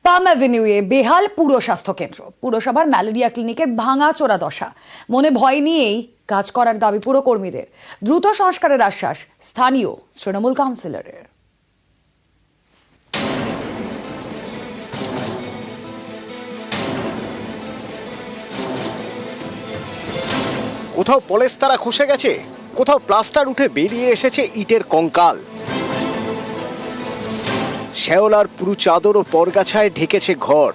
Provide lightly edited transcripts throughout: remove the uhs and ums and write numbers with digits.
পাম অ্যাভিনিউয়ে বেহাল পুর স্বাস্থ্য কেন্দ্র, পুরসভার ম্যালেরিয়া ক্লিনিকের ভাঙাচোরা দশা। মনে ভয় নিয়েই কাজ করার দাবি পুরকর্মীদের। দ্রুত সংস্কারের আশ্বাস স্থানীয় তৃণমূল কাউন্সিলরের। কোথাও পলেস্তারা খসে গেছে, কোথাও প্লাস্টার উঠে বেরিয়ে এসেছে ইটের কঙ্কাল। শ্যাওলার পুরু চাদর ও পরগাছায় ঢেকেছে ঘর।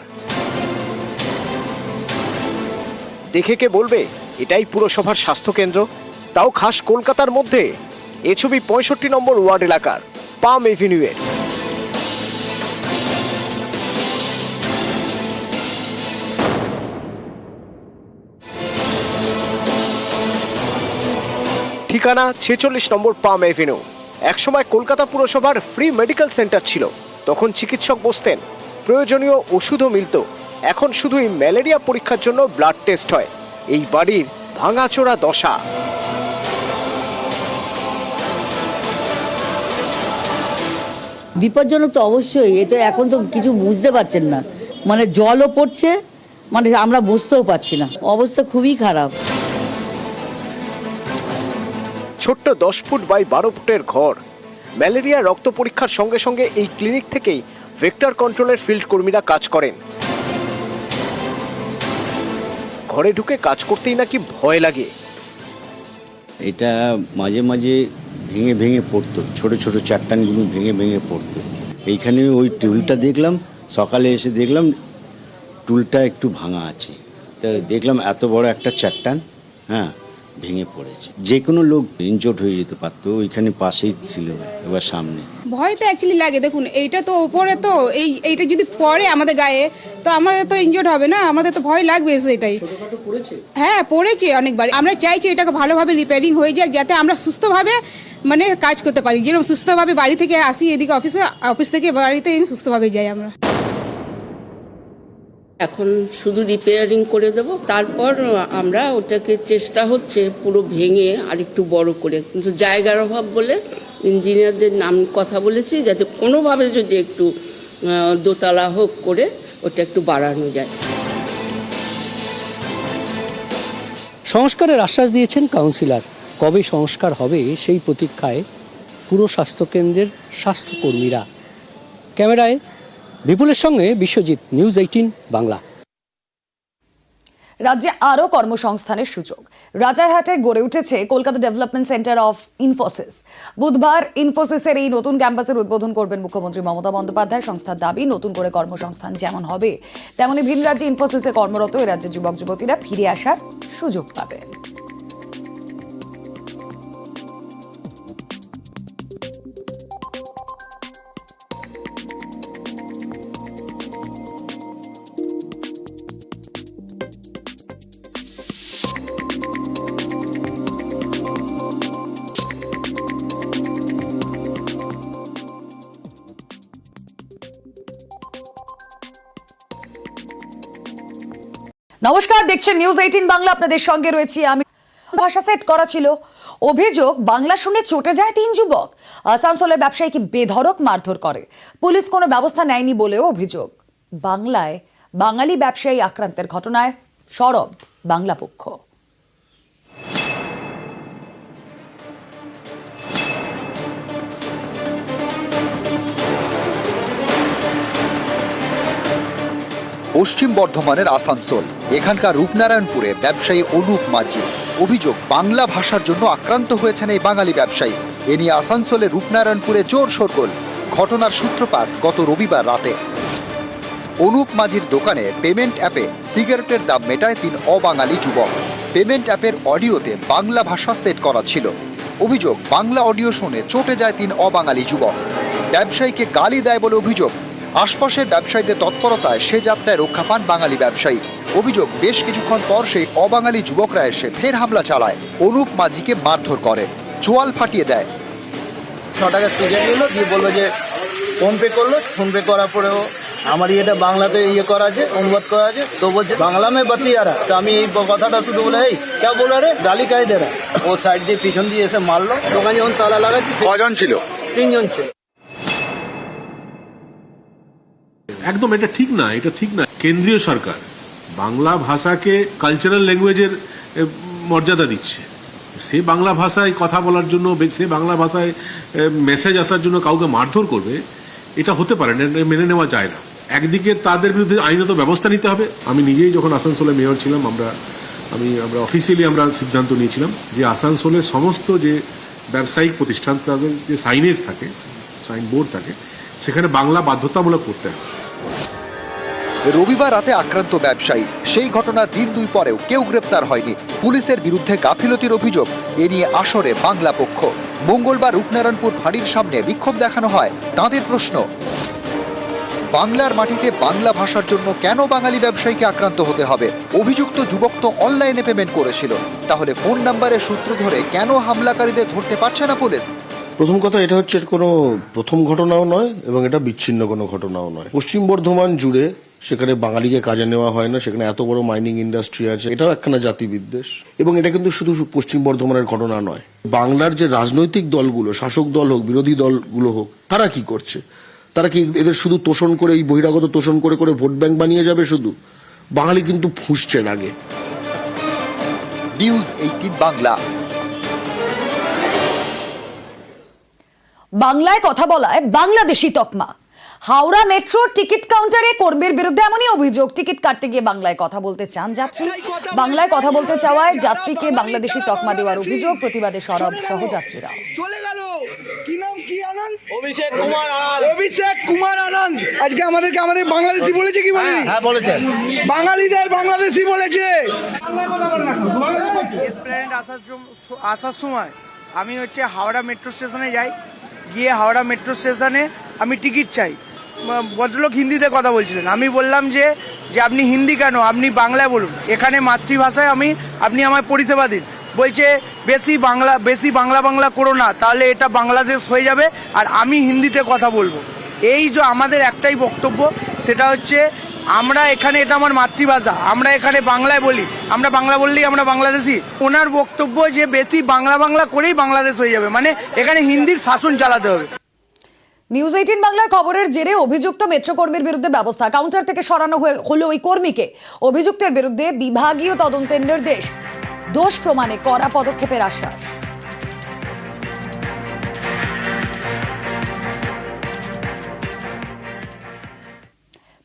দেখে কে বলবে এটাই পুরসভার স্বাস্থ্যকেন্দ্র, তাও খাস কলকাতার মধ্যে। এ ছবি 65 নম্বর ওয়ার্ড এলাকার পাম এভিনিউয়ের। ঠিকানা 46 নম্বর পাম এভিনিউ। একসময় কলকাতা পুরসভার ফ্রি মেডিকেল সেন্টার ছিল। তখন চিকিৎসক বসতেন, প্রয়োজনীয় ওষুধও মিলত। এখন শুধুই ম্যালেরিয়া পরীক্ষার জন্য ব্লাড টেস্ট হয়। এই বাড়ির ভাঙাচোরা দশা। বিপজ্জনক তো অবশ্যই, এটা এখন তো কিছু বুঝতে পারছেন না, মানে জলও পড়ছে, মানে আমরা বুঝতেও পারছি না, অবস্থা খুবই খারাপ। ছোট্ট 10 ফুট বাই 12 ফুটের ঘর। ম্যালেরিয়া রক্ত পরীক্ষার সঙ্গে সঙ্গে এই ক্লিনিক থেকেই ভেক্টর কন্ট্রোলের ফিল্ড কর্মীরা কাজ করেন। ঘরে ঢুকে কাজ করতেই নাকি ভয় লাগে। এটা মাঝে মাঝে ভেঙে ভেঙে পড়তো, ছোট ছোট চাট্টানগুলো ভেঙে ভেঙে পড়তো। এইখানে ওই টুলটা দেখলাম, সকালে এসে দেখলাম টুলটা একটু ভাঙা আছে। তা দেখলাম এত বড় একটা চাট্টান ভেঙে পড়েছে। যে কোনো লোক ইনজোর্ড হয়ে যেতে পারতো, ওইখানে পাশেই ছিল, এবার সামনে। ভয় তো অ্যাকচুয়ালি লাগে। দেখুন, এইটা তো উপরে, তো এইটা যদি পড়ে আমাদের গায়ে তো আমাদের তো ইনজোর্ড হবে না, আমাদের তো ভয় লাগবে সেটাই। হ্যাঁ, পড়েছে অনেকবার। আমরা চাইছি এটাকে ভালোভাবে রিপেয়ারিং হয়ে যায়, যাতে আমরা সুস্থভাবে মানে কাজ করতে পারি। যেরকম সুস্থভাবে বাড়ি থেকে আসি এদিকে অফিস থেকে বাড়িতে সুস্থভাবে যাই আমরা। এখন শুধু রিপেয়ারিং করে দেব, তারপর আমরা ওটাকে চেষ্টা হচ্ছে পুরো ভেঙে আর একটু বড় করে, কিন্তু জায়গার অভাব বলে ইঞ্জিনিয়ারদের নাম কথা বলেছি, যাতে কোনোভাবে যদি একটু দোতলা হোক করে ওটা একটু বাড়ানো যায়। সংস্কারের আশ্বাস দিয়েছেন কাউন্সিলর। কবে সংস্কার হবে সেই প্রতীক্ষায় পুরো স্বাস্থ্যকেন্দ্রের স্বাস্থ্যকর্মীরা। ক্যামেরায় বিপুলের সঙ্গে বিশ্বজিৎ, নিউজ 18 বাংলা। রাজ্যে আরও কর্মসংস্থানের সুযোগ। রাজারহাটে গড়ে উঠেছে Kolkata development centre of Infosys. বুধবার ইনফোসিসের এই নতুন ক্যাম্পাসের উদ্বোধন করবেন মুখ্যমন্ত্রী মমতা বন্দ্যোপাধ্যায়। সংস্থার দাবি, নতুন করে কর্মসংস্থান যেমন হবে, তেমনি ভিন রাজ্যে ইনফোসিসে কর্মরত এ রাজ্যের যুবক যুবতীরা ফিরে আসার সুযোগ পাবে। নমস্কার, দেখছেন নিউজ 18 বাংলা। আপনাদের সঙ্গে রয়েছি আমি। ভাষা সেট করা ছিল। অভিযোগ, বাংলা শুনে চটে যায় 3 যুবক। আসানসোলের ব্যবসায়ীকে বেধড়ক মারধর করে। পুলিশ কোনো ব্যবস্থা নেয়নি বলেও অভিযোগ। বাংলায় বাঙালি ব্যবসায়ী আক্রান্তের ঘটনায় সরব বাংলা পক্ষ। পশ্চিম বর্ধমানের আসানসোল, এখানকার রূপনারায়ণপুরে ব্যবসায়ী অনুপ মাঝি। অভিযোগ, বাংলা ভাষার জন্য আক্রান্ত হয়েছেন এই বাঙালি ব্যবসায়ী। এ নিয়ে আসানসোলের রূপনারায়ণপুরে জোর শোরগোল। ঘটনার সূত্রপাত গত রবিবার রাতে। অনুপ মাঝির দোকানে পেমেন্ট অ্যাপে সিগারেটের দাম মেটায় 3 অবাঙালি যুবক। পেমেন্ট অ্যাপের অডিওতে বাংলা ভাষা সেট করা ছিল। অভিযোগ, বাংলা অডিও শুনে চটে যায় 3 অবাঙালি যুবক। ব্যবসায়ীকে গালি দেয় বলে অভিযোগ। আশপাশের ব্যবসায়ীদের তৎপরতায় সে যাত্রায় রক্ষা পান বাঙালি ব্যবসায়ী। অভিযোগ, বেশ কিছুক্ষণ পর সেই অবাঙালি যুবকরা এসে ফের হামলা চালায়, অনুপ মাঝিকে মারধর করে, চোয়াল ফাটিয়ে দেয়। 6 টাকা সিগারেট নিল, দিয়ে বললো যে ফোনপে করলো। ফোনপে করার পরেও আমার এটা বাংলাতে করা আছে, অনুবাদ করা আছে। তো বলছে বাংলা মে বাতিয়ারা। তো আমি এই কথাটা শুধু বলে, এই কে বলো রে, গালি কাই দে রা। ও সাইড দিয়ে পিছন দিয়ে এসে মারলো। দোকানে যখন তালা লাগাচ্ছি, কজন ছিল? 3 জন ছিল। একদম এটা ঠিক না, এটা ঠিক না। কেন্দ্রীয় সরকার বাংলা ভাষাকে কালচারাল ল্যাঙ্গুয়েজের মর্যাদা দিচ্ছে। সে বাংলা ভাষায় কথা বলার জন্য, সে বাংলা ভাষায় মেসেজ আসার জন্য কাউকে মারধর করবে, এটা হতে পারে না, মেনে নেওয়া যায় না। একদিকে তাদের বিরুদ্ধে আইনত ব্যবস্থা নিতে হবে। আমি নিজেই যখন আসানসোলে মেয়র ছিলাম, আমরা অফিসিয়ালি আমরা সিদ্ধান্ত নিয়েছিলাম যে আসানসোলের সমস্ত যে ব্যবসায়িক প্রতিষ্ঠান, তাদের যে সাইনেজ থাকে, সাইন বোর্ড থাকে, সেখানে বাংলা বাধ্যতামূলক করতে হবে। রবিবার রাতে আক্রান্ত ব্যবসায়ী, সেই ঘটনার দিন দুই পরেও কেউ গ্রেপ্তার হয়নি। পুলিশের বিরুদ্ধে গাফিলতির অভিযোগ, এ নিয়ে আসরে বাংলা পক্ষ। মঙ্গলবার রূপনারায়ণপুর ফাঁড়ির সামনে বিক্ষোভ দেখানো হয়। তাঁদের প্রশ্ন, বাংলার মাটিতে বাংলা ভাষার জন্য কেন বাঙালি ব্যবসায়ীকে আক্রান্ত হতে হবে? অভিযুক্ত যুবক তো অনলাইনে পেমেন্ট করেছিল, তাহলে ফোন নাম্বারের সূত্র ধরে কেন হামলাকারীদের ধরতে পারছে না পুলিশ? প্রথম কথা, এটা হচ্ছে কোনো প্রথম ঘটনাও নয় এবং এটা বিচ্ছিন্ন কোনো ঘটনাও নয়। পশ্চিম বর্ধমান জুড়ে সেখানে বাঙালিকে কাজে নেওয়া হয় না, সেখানে এত বড় মাইনিং ইন্ডাস্ট্রি আছে, এটাও একখানা জাতি বিদ্বেষ। এবং এটা কিন্তু শুধু পশ্চিম বর্ধমানের ঘটনা নয়। বাংলার যে রাজনৈতিক দলগুলো, শাসক দল হোক, বিরোধী দলগুলো হোক, তারা কি করছে? তারা কি এদের শুধু তোষণ করে, এই বহিরাগত তোষণ করে করে ভোট ব্যাংক বানিয়ে যাবে? শুধু বাঙালি কিন্তু ফুঁসছেন আগে। নিউজ 18 বাংলা। বাংলায় কথা বলায় বাংলাদেশি তকমা। হাওড়া মেট্রোর টিকিট কাউন্টারে কর্মীর বিরুদ্ধে এমনই অভিযোগ, টিকিট কাটতে গিয়ে বাংলায় কথা বলতে চান যাত্রী, বাংলায় কথা বলতে চাওয়ায় যাত্রীকে বাংলাদেশি তকমা দেওয়ার অভিযোগ, প্রতিবাদে সরব সহযাত্রীরা। চলে গেল, কি নাম, কি আনন্দ? অভিষেক কুমার আনন্দ আজকে আমাদের বাংলাদেশি বলেছে, কি বলে? হ্যাঁ বলেছে, বাঙালিদের বাংলাদেশি বলেছে। আসার সময় আমি হাওড়া মেট্রো স্টেশনে যাই, গিয়ে হাওড়া মেট্রো স্টেশনে আমি টিকিট চাই। ভদ্রলোক হিন্দিতে কথা বলছিলেন। আমি বললাম যে আপনি হিন্দি কেন, আপনি বাংলায় বলুন, এখানে মাতৃভাষায় আপনি আমায় পরিষেবা দিন। বলছে বেশি বাংলা করো না, তাহলে এটা বাংলাদেশ হয়ে যাবে আর আমি হিন্দিতে কথা বলবো। এই যে আমাদের একটাই বক্তব্য, সেটা হচ্ছে আমরা এখানে, এটা আমার মাতৃভাষা, আমরা এখানে বাংলায় বলি, আমরা বাংলা বললেই আমরা বাংলাদেশি। ওনার বক্তব্য যে বেশি বাংলা করেই বাংলাদেশ হয়ে যাবে, মানে এখানে হিন্দির শাসন চালাতে হবে। নিউজ 18 বাংলার খবরের জেরে অভিযুক্ত মেট্রো কর্মীর বিরুদ্ধে ব্যবস্থা, কাউন্টার থেকে সরানো হলো ওই কর্মীকে। অভিযুক্তের বিরুদ্ধে বিভাগীয় তদন্তের নির্দেশ, দোষ প্রমাণে কড়া পদক্ষেপের আশ্বাস।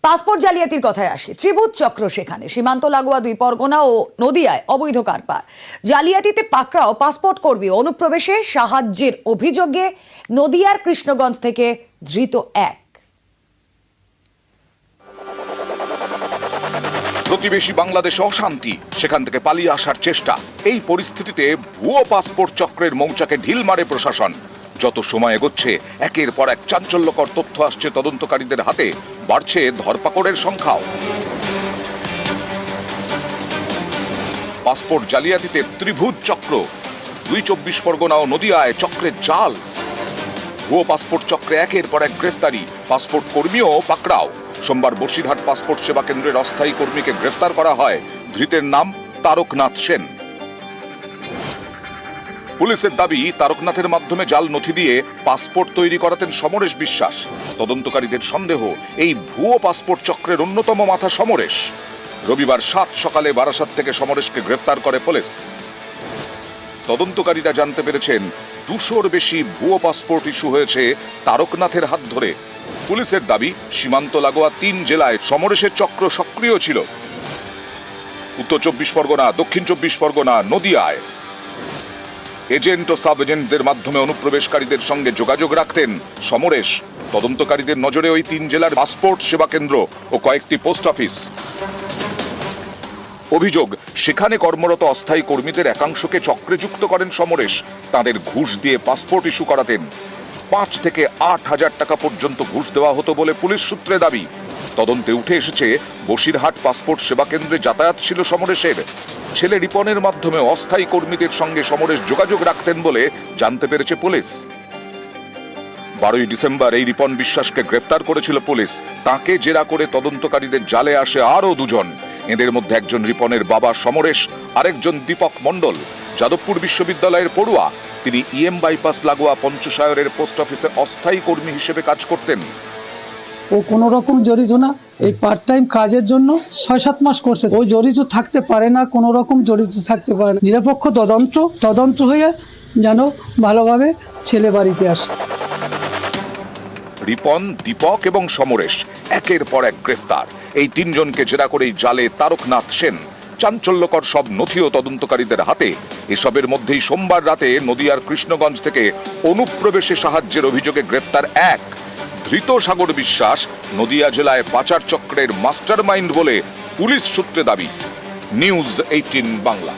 পাসপোর্ট জালিয়াতির কথায় আসি। ত্রিভুজ চক্র সেখানে, সীমান্ত লাগোয়া 2 পরগনা ও নদিয়ায় অবৈধ কারবার, জালিয়াতিতে পাকড়াও পাসপোর্ট কর্মী। অনুপ্রবেশে সাহায্যের অভিযোগে নদিয়ার কৃষ্ণগঞ্জ থেকে ধৃত এক। প্রতিবেশী বাংলাদেশে অশান্তি, সেখান থেকে পালিয়ে আসার চেষ্টা। এই পরিস্থিতিতে ভুয়ো পাসপোর্ট চক্রের মৌচাকে ঢিল মারে প্রশাসন। যত সময় এগোচ্ছে, একের পর এক চাঞ্চল্যকর তথ্য আসছে তদন্তকারীদের হাতে, বাড়ছে ধরপাকড়ের সংখ্যাও। পাসপোর্ট জালিয়াতিতে ত্রিভুজ চক্র, 24 পরগনা ও নদিয়ায় চক্রের জাল। ভুয়ো পাসপোর্ট চক্রে একের পর এক গ্রেফতারি, পাসপোর্ট কর্মীও পাকড়াও। সোমবার বসিরহাট পাসপোর্ট সেবা কেন্দ্রের অস্থায়ী কর্মীকে গ্রেফতার করা হয়। ধৃতের নাম তারকনাথ সেন। পুলিশের দাবি, তারকনাথের মাধ্যমে জাল নথি দিয়ে পাসপোর্ট তৈরি করাতেন সমরেশ বিশ্বাস। তদন্তকারীদের সন্দেহ, এই ভুয়ো পাসপোর্ট চক্রের অন্যতম মাথা সমরেশ। রবিবার 7 সকালে বারাসাত থেকে সমরেশকে গ্রেফতার করে পুলিশ। তদন্তকারীরা জানতে পেরেছেন 200-র বেশি ভুয়ো পাসপোর্ট ইস্যু হয়েছে তারকনাথের হাত ধরে। পুলিশের দাবি, সীমান্ত লাগোয়া 3 জেলায় সমরেশের চক্র সক্রিয় ছিল। উত্তর 24 পরগনা, দক্ষিণ 24 পরগনা, নদিয়ায় এজেন্ট ও সাব এজেন্টদের মাধ্যমে অনুপ্রবেশকারীদের সঙ্গে যোগাযোগ রাখতেন সমরেশ। তদন্তকারীদের নজরে ওই 3 জেলার পাসপোর্ট সেবা কেন্দ্র ও কয়েকটি পোস্ট অফিস। অভিযোগ, সেখানে কর্মরত অস্থায়ী কর্মীদের একাংশকে চক্রে যুক্ত করেন সমরেশ। তাদের ঘুষ দিয়ে পাসপোর্ট ইস্যু করাতেন। 5 থেকে 8 হাজার টাকা পর্যন্ত ঘুষ দেওয়া হতো বলে পুলিশ সূত্রে দাবি। তদন্তে উঠে এসেছে, বসিরহাট পাসপোর্ট সেবা কেন্দ্রে যাতায়াত ছিল সমরেশের। ছেলে রিপনের মাধ্যমে অস্থায়ী কর্মীদের সঙ্গে সমরেশ যোগাযোগ রাখতেন বলে জানতে পেরেছে পুলিশ। 12ই ডিসেম্বর এই রিপন বিশ্বাসকে গ্রেফতার করেছিল পুলিশ। তাকে জেরা করে তদন্তকারীদের জালে আসে আরও 2 জন। এদের মধ্যে একজন রিপনের বাবা সমরেশ, আরেকজন দীপক মণ্ডল, যাদবপুর বিশ্ববিদ্যালয়ের পড়ুয়া। তিনি ইএম বাইপাস লাগোয়া পঞ্চশায়রের পোস্ট অফিসে অস্থায়ী কর্মী হিসেবে কাজ করতেন। ও কোনো রকম জড়িত না। এই পার্ট টাইম কাজের জন্য 6-7 মাস করছে। ও জড়িত থাকতে পারে না, কোনো রকম জড়িত থাকতে পারে না। নিরপেক্ষ তদন্ত হয়ে যেন ভালোভাবে ছেলে বাড়িতে আসে। রিপন, দীপক এবং সমরেশ একের পর এক গ্রেফতার। এই তিনজনকে জেরা করেই জালে তারকনাথ সেন। চাঞ্চল্যকর সব নথিও তদন্তকারীদের হাতে। এসবের মধ্যেই সোমবার রাতে নদিয়ার কৃষ্ণগঞ্জ থেকে অনুপ্রবেশে সাহায্যের অভিযোগে গ্রেফতার এক ধৃত সাগর বিশ্বাস নদিয়া জেলায় পাচার চক্রের মাস্টারমাইন্ড বলে পুলিশ সূত্রে দাবি। নিউজ 18 বাংলা।